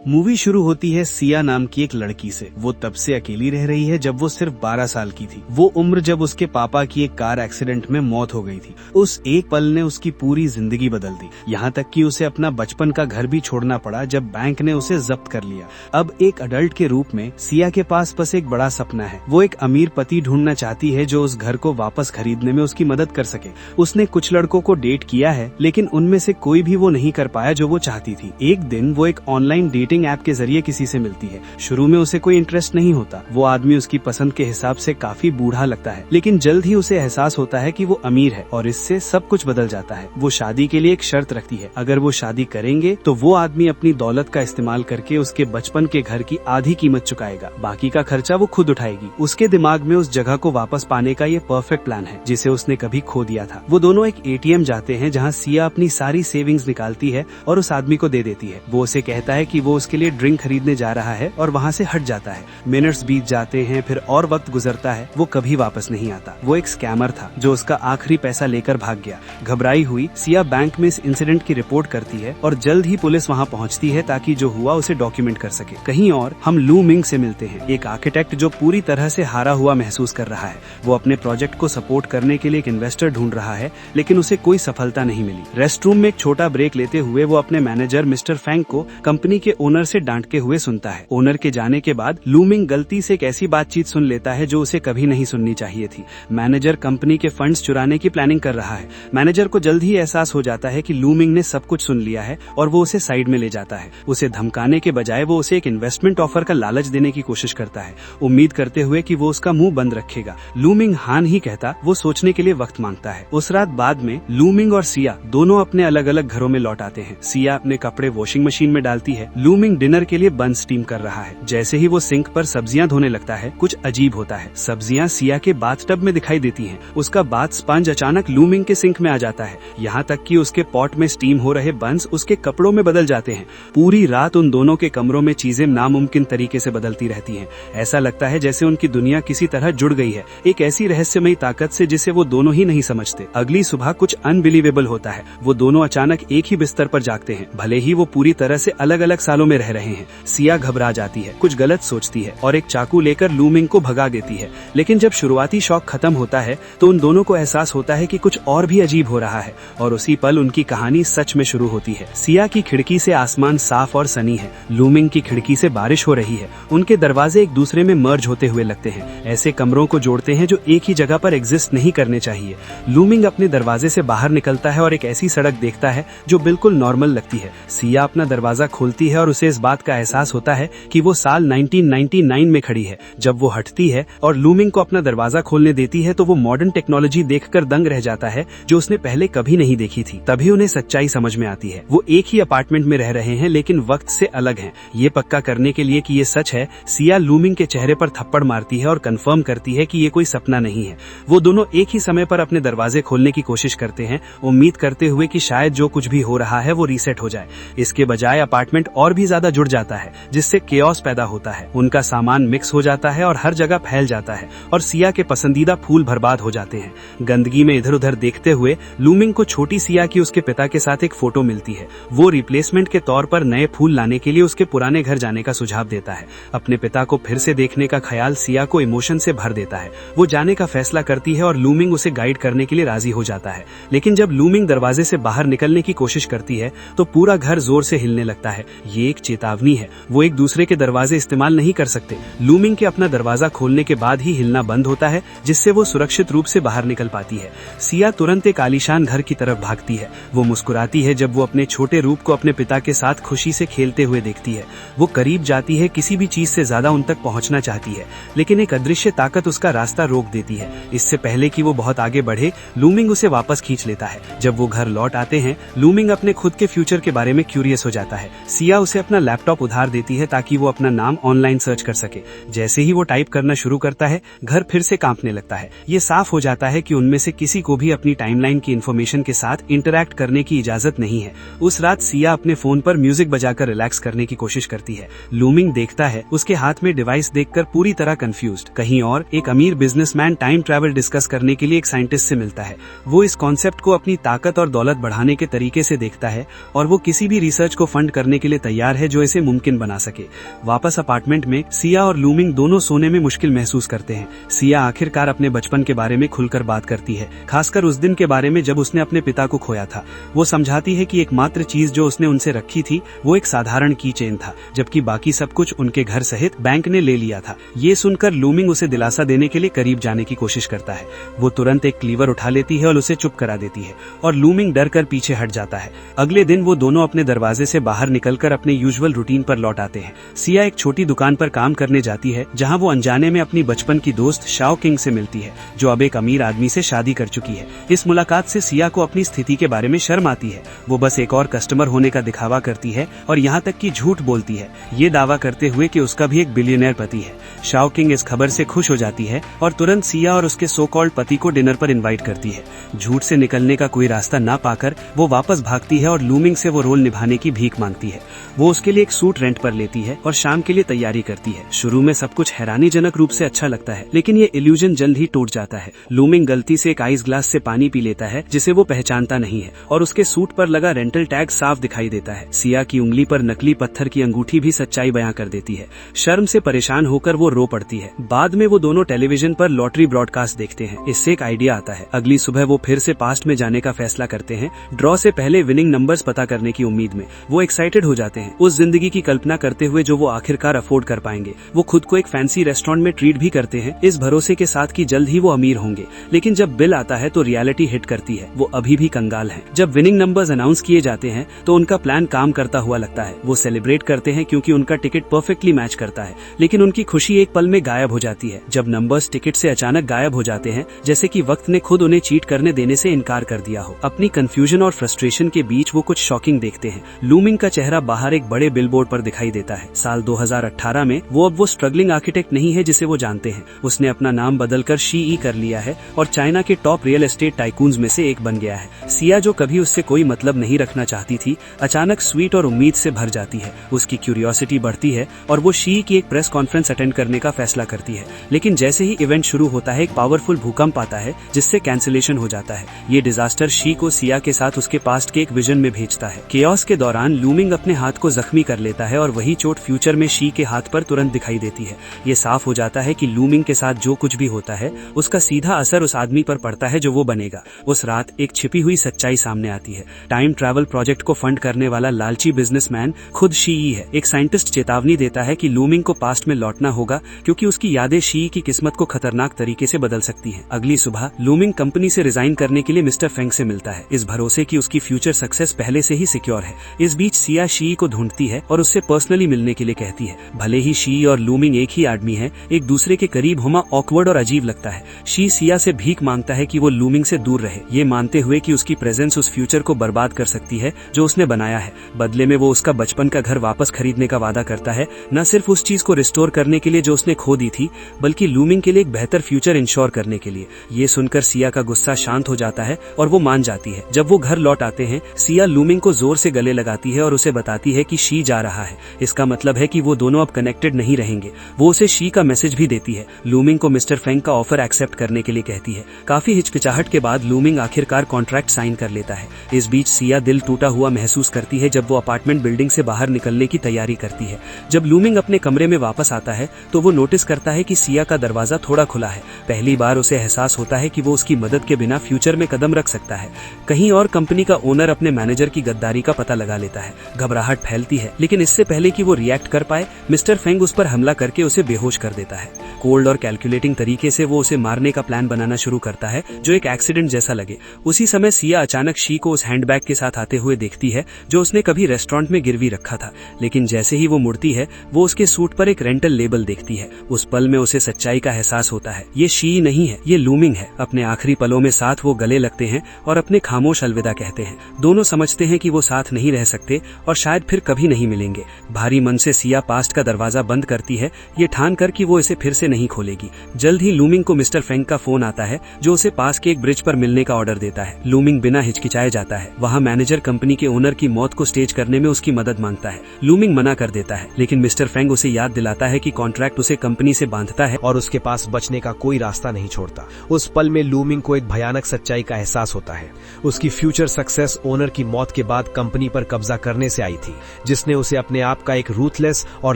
Movie शुरू होती है सिया नाम की एक लड़की से। वो तब से अकेली रह रही है जब वो सिर्फ 12 साल की थी। वो उम्र जब उसके पापा की एक कार एक्सीडेंट में मौत हो गई थी। उस एक पल ने उसकी पूरी जिंदगी बदल दी, यहाँ तक कि उसे अपना बचपन का घर भी छोड़ना पड़ा जब बैंक ने उसे जब्त कर लिया। अब एक अडल्ट के रूप में सिया के पास बस एक बड़ा सपना है। वो एक अमीर पति ढूंढना चाहती है जो उस घर को वापस खरीदने में उसकी मदद कर सके। उसने कुछ लड़कों को डेट किया है, लेकिन उनमें से कोई भी वो नहीं कर पाया जो वो चाहती थी। एक दिन वो एक ऑनलाइन डेटिंग ऐप के जरिए किसी से मिलती है। शुरू में उसे कोई इंटरेस्ट नहीं होता। वो आदमी उसकी पसंद के हिसाब से काफी बूढ़ा लगता है, लेकिन जल्द ही उसे एहसास होता है कि वो अमीर है और इससे सब कुछ बदल जाता है। वो शादी के लिए एक शर्त रखती है, अगर वो शादी करेंगे तो वो आदमी अपनी दौलत का इस्तेमाल करके उसके बचपन के घर की आधी कीमत चुकाएगा, बाकी का खर्चा वो खुद उठाएगी। उसके दिमाग में उस जगह को वापस पाने का ये परफेक्ट प्लान है जिसे उसने कभी खो दिया था। वो दोनों एक एटीएम जाते हैं जहाँ सिया अपनी सारी सेविंग्स निकालती है और उस आदमी को दे देती है। वो उसे कहता है कि वो उसके लिए ड्रिंक खरीदने जा रहा है और वहाँ से हट जाता है। मिनट्स बीत जाते हैं, फिर और वक्त गुजरता है। वो कभी वापस नहीं आता। वो एक स्कैमर था जो उसका आखिरी पैसा लेकर भाग गया। घबराई हुई सिया बैंक में इस इंसिडेंट की रिपोर्ट करती है और जल्द ही पुलिस वहाँ पहुँचती है ताकि जो हुआ उसे डॉक्यूमेंट कर सके। कहीं और हम लू मिंग से मिलते हैं, एक आर्किटेक्ट जो पूरी तरह से हारा हुआ महसूस कर रहा है। वो अपने प्रोजेक्ट को सपोर्ट करने के लिए एक इन्वेस्टर ढूंढ रहा है, लेकिन उसे कोई सफलता नहीं मिली। रेस्टरूम में एक छोटा ब्रेक लेते हुए वो अपने मैनेजर मिस्टर फैंग को कंपनी के ओनर से डांटते हुए सुनता है। ओनर के जाने के बाद लू मिंग गलती से एक ऐसी बातचीत सुन लेता है जो उसे कभी नहीं सुननी चाहिए थी। मैनेजर कंपनी के फंड्स चुराने की प्लानिंग कर रहा है। मैनेजर को जल्द ही एहसास हो जाता है कि लू मिंग ने सब कुछ सुन लिया है और वो उसे साइड में ले जाता है। उसे धमकाने के बजाय वो उसे एक इन्वेस्टमेंट ऑफर का लालच देने की कोशिश करता है, उम्मीद करते हुए कि वो उसका मुंह बंद रखेगा। लू मिंग हाँ नहीं कहता, वो सोचने के लिए वक्त मांगता है। उस रात बाद में लू मिंग और सिया दोनों अपने अलग अलग घरों में लौट आते हैं। सिया अपने कपड़े वॉशिंग मशीन में डालती है। लू मिंग डिनर के लिए बन स्टीम कर रहा है। जैसे ही वो सिंक पर सब्जियां धोने लगता है, कुछ अजीब होता है। सब्जियां सिया के बाथटब में दिखाई देती हैं। उसका बाथ स्पंज अचानक लू मिंग के सिंक में आ जाता है, यहाँ तक कि उसके पॉट में स्टीम हो रहे बंस उसके कपड़ों में बदल जाते हैं। पूरी रात उन दोनों के कमरों में चीजें नामुमकिन तरीके से बदलती रहती हैं। ऐसा लगता है जैसे उनकी दुनिया किसी तरह जुड़ गई है, एक ऐसी रहस्यमयी ताकत से जिसे वो दोनों ही नहीं समझते। अगली सुबह कुछ अनबिलीवेबल होता है। वो दोनों अचानक एक ही बिस्तर पर जागते हैं, भले ही वो पूरी तरह से अलग अलग सालों में रह रहे हैं। सिया घबरा जाती है, कुछ गलत सोचती है और एक चाकू लेकर लू मिंग को भगा देती है। लेकिन जब शुरुआती शौक खत्म होता है तो उन दोनों को एहसास होता है कि कुछ और भी अजीब हो रहा है और उसी पल उनकी कहानी सच में शुरू होती है। सिया की खिड़की से आसमान साफ और सनी है। लू मिंग की खिड़की से बारिश हो रही है। उनके दरवाजे एक दूसरे में मर्ज होते हुए लगते हैं, ऐसे कमरों को जोड़ते हैं जो एक ही जगह पर एग्जिस्ट नहीं करने चाहिए। लू मिंग अपने दरवाजे से बाहर निकलता है और एक ऐसी सड़क देखता है जो बिल्कुल नॉर्मल लगती है। सिया अपना दरवाजा खोलती है और उसे इस बात का एहसास होता है कि वो साल 1999 में खड़ी है। जब वो हटती है और लू मिंग को अपना दरवाजा खोलने देती है तो वो मॉडर्न टेक्नोलॉजी देखकर दंग रह जाता है जो उसने पहले कभी नहीं देखी थी। तभी उन्हें सच्चाई समझ में आती है। वो एक ही अपार्टमेंट में रह रहे हैं लेकिन वक्त से अलग हैं। ये पक्का करने के लिए कि ये सच है, सिया लू मिंग के चेहरे पर थप्पड़ मारती है और कंफर्म करती है कि ये कोई सपना नहीं है। वो दोनों एक ही समय पर अपने दरवाजे खोलने की कोशिश करते हैं, उम्मीद करते हुए कि शायद जो कुछ भी हो रहा है वो रीसेट हो जाए। इसके बजाय अपार्टमेंट और भी ज्यादा जुड़ जाता है, जिससे केओस पैदा होता है। उनका सामान मिक्स हो जाता है और हर जगह फैल जाता है और सिया के पसंदीदा फूल बर्बाद हो जाते हैं। गंदगी में इधर उधर देखते हुए लू मिंग को छोटी सिया की उसके पिता के साथ एक फोटो मिलती है। वो रिप्लेसमेंट के तौर पर नए फूल लाने के लिए उसके पुराने घर जाने का सुझाव देता है। अपने पिता को फिर से देखने का ख्याल सिया को इमोशन से भर देता है। वो जाने का फैसला करती है और लू मिंग उसे गाइड करने के लिए राजी हो जाता है। लेकिन जब लू मिंग दरवाजे से बाहर निकलने की कोशिश करती है तो पूरा घर जोर से हिलने लगता है। ये एक चेतावनी है, वो एक दूसरे के दरवाजे इस्तेमाल नहीं कर सकते। लू मिंग के अपना दरवाजा खोलने के बाद ही हिलना बंद होता है, जिससे वो सुरक्षित रूप से बाहर निकल पाती है। सिया तुरंत एक आलीशान घर की तरफ भागती है। वो मुस्कुराती है जब वो अपने छोटे रूप को अपने पिता के साथ खुशी से खेलते हुए देखती है। वो करीब जाती है, किसी भी चीज से ज्यादा उन तक पहुंचना चाहती है, लेकिन एक अदृश्य ताकत उसका रास्ता रोक देती है। इससे पहले कि वो बहुत आगे बढ़े, लू मिंग उसे वापस खींच लेता है। जब वो घर लौट आते हैं, लू मिंग अपने खुद के फ्यूचर के बारे में क्यूरियस हो जाता है। सिया उसे अपना लैपटॉप उधार देती है ताकि वो अपना नाम ऑनलाइन सर्च कर सके। जैसे ही वो टाइप करना शुरू करता है, घर फिर से कांपने लगता है। ये साफ हो जाता है कि उनमें से किसी को भी अपनी टाइमलाइन की इन्फॉर्मेशन के साथ इंटरैक्ट करने की इजाजत नहीं है। उस रात सिया अपने फोन पर म्यूजिक बजाकर रिलैक्स करने की कोशिश करती है। लू मिंग देखता है, उसके हाथ में डिवाइस देखकर पूरी तरह कंफ्यूज्ड। कहीं और एक अमीर बिजनेसमैन टाइम ट्रैवल डिस्कस करने के लिए एक साइंटिस्ट से मिलता है। वो इस कॉन्सेप्ट को अपनी ताकत और दौलत बढ़ाने के तरीके से देखता है और वो किसी भी रिसर्च को फंड करने के लिए तैयार विचार है जो इसे मुमकिन बना सके। वापस अपार्टमेंट में सिया और लूमिंग दोनों सोने में मुश्किल महसूस करते हैं। सिया आखिरकार अपने बचपन के बारे में खुलकर बात करती है, खासकर उस दिन के बारे में जब उसने अपने पिता को खोया था। वो समझाती है कि एकमात्र चीज जो उसने उनसे रखी थी वो एक साधारण की चेन था, जबकि बाकी सब कुछ उनके घर सहित बैंक ने ले लिया था। ये सुनकर लूमिंग उसे दिलासा देने के लिए करीब जाने की कोशिश करता है। वो तुरंत एक क्लीवर उठा लेती है और उसे चुप करा देती है और लूमिंग डर कर पीछे हट जाता है। अगले दिन वो दोनों अपने दरवाजे से बाहर निकलकर अपने यूजुअल रूटीन पर लौट आते हैं। सिया एक छोटी दुकान पर काम करने जाती है जहां वो अनजाने में अपनी बचपन की दोस्त शाओ किंग से मिलती है, जो अब एक अमीर आदमी से शादी कर चुकी है। इस मुलाकात से सिया को अपनी स्थिति के बारे में शर्म आती है। वो बस एक और कस्टमर होने का दिखावा करती है और यहाँ तक कि झूठ बोलती है, ये दावा करते हुए कि उसका भी एक बिलियनर पति है। शाओ किंग इस खबर से खुश हो जाती है और तुरंत सिया और उसके सो कॉल्ड पति को डिनर पर इनवाइट करती है। झूठ से निकलने का कोई रास्ता ना पाकर वो वापस भागती है और लूमिंग से वो रोल निभाने की भीख मांगती है। वो उसके लिए एक सूट रेंट पर लेती है और शाम के लिए तैयारी करती है। शुरू में सब कुछ हैरानीजनक रूप से अच्छा लगता है, लेकिन ये इल्यूजन जल्द ही टूट जाता है। लूमिंग गलती से एक आइस ग्लास से पानी पी लेता है जिसे वो पहचानता नहीं है और उसके सूट पर लगा रेंटल टैग साफ दिखाई देता है। सिया की उंगली पर नकली पत्थर की अंगूठी भी सच्चाई बयां कर देती है। शर्म से परेशान होकर वो रो पड़ती है। बाद में वो दोनों टेलीविजन पर लॉटरी ब्रॉडकास्ट देखते हैं। इससे एक आइडिया आता है। अगली सुबह वो फिर से पास्ट में जाने का फैसला करते हैं, ड्रॉ से पहले विनिंग नंबर्स पता करने की उम्मीद में। वो एक्साइटेड हो जाते हैं, उस जिंदगी की कल्पना करते हुए जो वो आखिरकार अफोर्ड कर पाएंगे। वो खुद को एक फैंसी रेस्टोरेंट में ट्रीट भी करते हैं, इस भरोसे के साथ कि जल्द ही वो अमीर होंगे। लेकिन जब बिल आता है तो रियलिटी हिट करती है। वो अभी भी कंगाल हैं। जब विनिंग नंबर्स अनाउंस किए जाते हैं तो उनका प्लान काम करता हुआ लगता है। वो सेलिब्रेट करते हैं क्योंकि उनका टिकट परफेक्टली मैच करता है, लेकिन उनकी खुशी एक पल में गायब हो जाती है जब नंबर्स टिकट से अचानक गायब हो जाते हैं, जैसे कि वक्त ने खुद उन्हें चीट करने देने से इनकार कर दिया हो। अपनी कंफ्यूजन और फ्रस्ट्रेशन के बीच वो कुछ शॉकिंग देखते हैं। लूमिंग का चेहरा बाहर एक बड़े बिलबोर्ड पर दिखाई देता है। साल 2018 में वो अब वो स्ट्रगलिंग आर्किटेक्ट नहीं है जिसे वो जानते हैं। उसने अपना नाम बदलकर शी कर लिया है और चाइना के टॉप रियल एस्टेट टाइकून्स में से एक बन गया है। सिया, जो कभी उससे कोई मतलब नहीं रखना चाहती थी, अचानक स्वीट और उम्मीद से भर जाती है। उसकी क्यूरियोसिटी बढ़ती है और वो शी की एक प्रेस कॉन्फ्रेंस अटेंड करने का फैसला करती है। लेकिन जैसे ही इवेंट शुरू होता है, एक पावरफुल भूकंप आता है जिससे कैंसिलेशन हो जाता है। ये डिजास्टर शी को सिया के साथ उसके पास्ट के एक विजन में भेजता है। केओस के दौरान लूमिंग अपने हाथ को जख्मी कर लेता है और वही चोट फ्यूचर में शी के हाथ पर तुरंत दिखाई देती है। ये साफ हो जाता है कि लूमिंग के साथ जो कुछ भी होता है उसका सीधा असर उस आदमी पर पड़ता है जो वो बनेगा। उस रात एक छिपी हुई सच्चाई सामने आती है। टाइम ट्रैवल प्रोजेक्ट को फंड करने वाला लालची बिजनेसमैन खुद शी है। एक साइंटिस्ट चेतावनी देता है कि लूमिंग को पास्ट में लौटना होगा क्योंकि उसकी यादें शी की किस्मत को खतरनाक तरीके से बदल सकती हैं। अगली सुबह लूमिंग कंपनी से रिजाइन करने के लिए मिस्टर फेंग से मिलता है, इस भरोसे कि उसकी फ्यूचर सक्सेस पहले से ही सिक्योर है। इस बीच सिया शी को ढूंढती है और उससे पर्सनली मिलने के लिए कहती है। भले ही शी और लूमिंग एक ही आदमी है, एक दूसरे के करीब होना ऑकवर्ड और अजीब लगता है। शी सिया से भीख मांगता है कि वो लूमिंग से दूर रहे, ये मानते हुए कि उसकी प्रेजेंस उस फ्यूचर को बर्बाद कर सकती है जो उसने बनाया है। बदले में वो उसका बचपन का घर वापस खरीदने का वादा करता है, न सिर्फ उस चीज को रिस्टोर करने के लिए जो उसने खो दी थी, बल्कि लूमिंग के लिए एक बेहतर फ्यूचर इंश्योर करने के लिए। ये सुनकर सिया का गुस्सा शांत हो जाता है और वो मान जाती है। जब वो घर लौट आते हैं, सिया लूमिंग को जोर से गले लगाती है और उसे बताती है कि शी जा रहा है। इसका मतलब है कि वो दोनों अब कनेक्टेड नहीं रहेंगे। वो उसे शी का मैसेज भी देती है। लूमिंग को मिस्टर फेंग का ऑफर एक्सेप्ट करने के लिए कहती है। काफी हिचकिचाहट के बाद लूमिंग आखिरकार कॉन्ट्रैक्ट साइन कर लेता है। इस बीच सिया दिल टूटा हुआ महसूस करती है जब वो अपार्टमेंट बिल्डिंग से बाहर निकलने की तैयारी करती है। जब लूमिंग अपने कमरे में वापस आता है तो वो नोटिस करता है कि सिया का दरवाजा थोड़ा खुला है। पहली बार उसे एहसास होता है कि वो उसकी मदद के बिना फ्यूचर में कदम रख सकता है। कहीं और कंपनी का ओनर अपने मैनेजर की गद्दारी का पता लगा लेता है। घबराहट फैलती है, लेकिन इससे पहले कि वो रिएक्ट कर पाए, मिस्टर फेंग उस पर हमला करके उसे बेहोश कर देता है। कोल्ड और कैलकुलेटिंग तरीके से वो उसे मारने का प्लान बनाना शुरू करता है जो एक एक्सीडेंट जैसा लगे। उसी समय सिया अचानक शी को उस हैंडबैग के साथ आते हुए देखती है जो उसने कभी रेस्टोरेंट में गिरवी रखा था। लेकिन जैसे ही वो मुड़ती है, वो उसके सूट पर एक रेंटल लेबल देखती है। उस पल में उसे सच्चाई का एहसास होता है, ये शी नहीं है, ये लूमिंग है। अपने आखिरी पलों में साथ वो गले लगते हैं और अपने खामोश अलविदा कहते हैं। दोनों समझते हैं कि वो साथ नहीं रह सकते और शायद फिर कभी नहीं मिलेंगे। भारी मन से सिया पास्ट का दरवाजा बंद करती है, ये ठान कर कि वो इसे फिर से नहीं खोलेगी। जल्द ही लूमिंग को मिस्टर फेंग का फोन आता है जो उसे पास के एक ब्रिज पर मिलने का ऑर्डर देता है। लूमिंग बिना हिचकिचाए जाता है। वहाँ मैनेजर कंपनी के ओनर की मौत को स्टेज करने में उसकी मदद मांगता है। लूमिंग मना कर देता है, लेकिन मिस्टर फेंग उसे याद दिलाता है कि कॉन्ट्रैक्ट उसे कंपनी से बांधता है और उसके पास बचने का कोई रास्ता नहीं छोड़ता। उस पल में लूमिंग को एक भयानक सच्चाई का एहसास होता है। उसकी फ्यूचर सक्सेस ओनर की मौत के बाद कंपनी पर कब्जा करने से आई थी, जिसने उसे अपने आप का एक रूथलेस और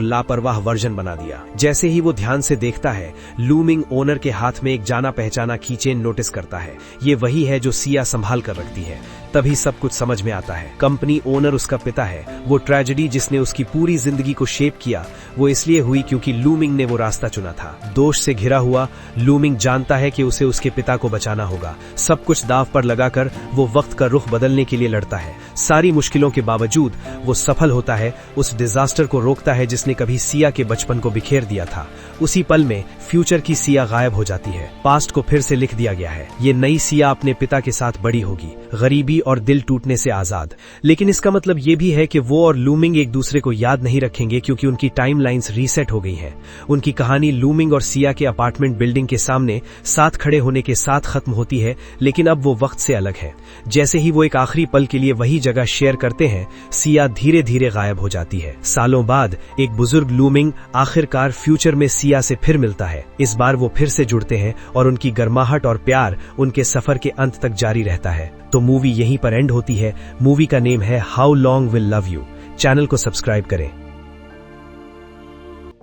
लापरवाह वर्जन बना दिया। जैसे ही वो ध्यान से देखता है, लूमिंग ओनर के हाथ में एक जाना पहचाना कीचेन नोटिस करता है। ये वही है जो सिया संभाल कर रखती है। तभी सब कुछ समझ में आता है। कंपनी ओनर उसका पिता है। वो ट्रेजेडी जिसने उसकी पूरी जिंदगी को शेप किया, वो इसलिए हुई क्योंकि लूमिंग ने वो रास्ता चुना था। दोष से घिरा हुआ लूमिंग जानता है कि उसे उसके पिता को बचाना होगा। सब कुछ दांव पर लगाकर वो वक्त का रुख बदलने के लिए लड़ता है। सारी मुश्किलों के बावजूद वो सफल होता है, उस डिजास्टर को रोकता है जिसने कभी सिया के बचपन को बिखेर दिया था। उसी पल में फ्यूचर की सिया गायब हो जाती है। पास्ट को फिर से लिख दिया गया है। ये नई सिया अपने पिता के साथ बड़ी होगी, गरीबी और दिल टूटने से आजाद। लेकिन इसका मतलब ये भी है कि वो और लूमिंग एक दूसरे को याद नहीं रखेंगे, क्योंकि उनकी टाइमलाइंस रीसेट हो गई हैं। उनकी कहानी लूमिंग और सिया के अपार्टमेंट बिल्डिंग के सामने साथ खड़े होने के साथ खत्म होती है, लेकिन अब वो वक्त से अलग है। जैसे ही वो एक आखिरी पल के लिए वही जगह शेयर करते हैं, सिया धीरे धीरे गायब हो जाती है। सालों बाद एक बुजुर्ग लूमिंग आखिरकार फ्यूचर में सिया से फिर मिलता है। इस बार वो फिर से जुड़ते हैं और उनकी गर्माहट और प्यार उनके सफर के अंत तक जारी रहता है। तो मूवी यहीं पर एंड होती है। मूवी का नेम है how long will love you. Channel को सब्सक्राइब करें।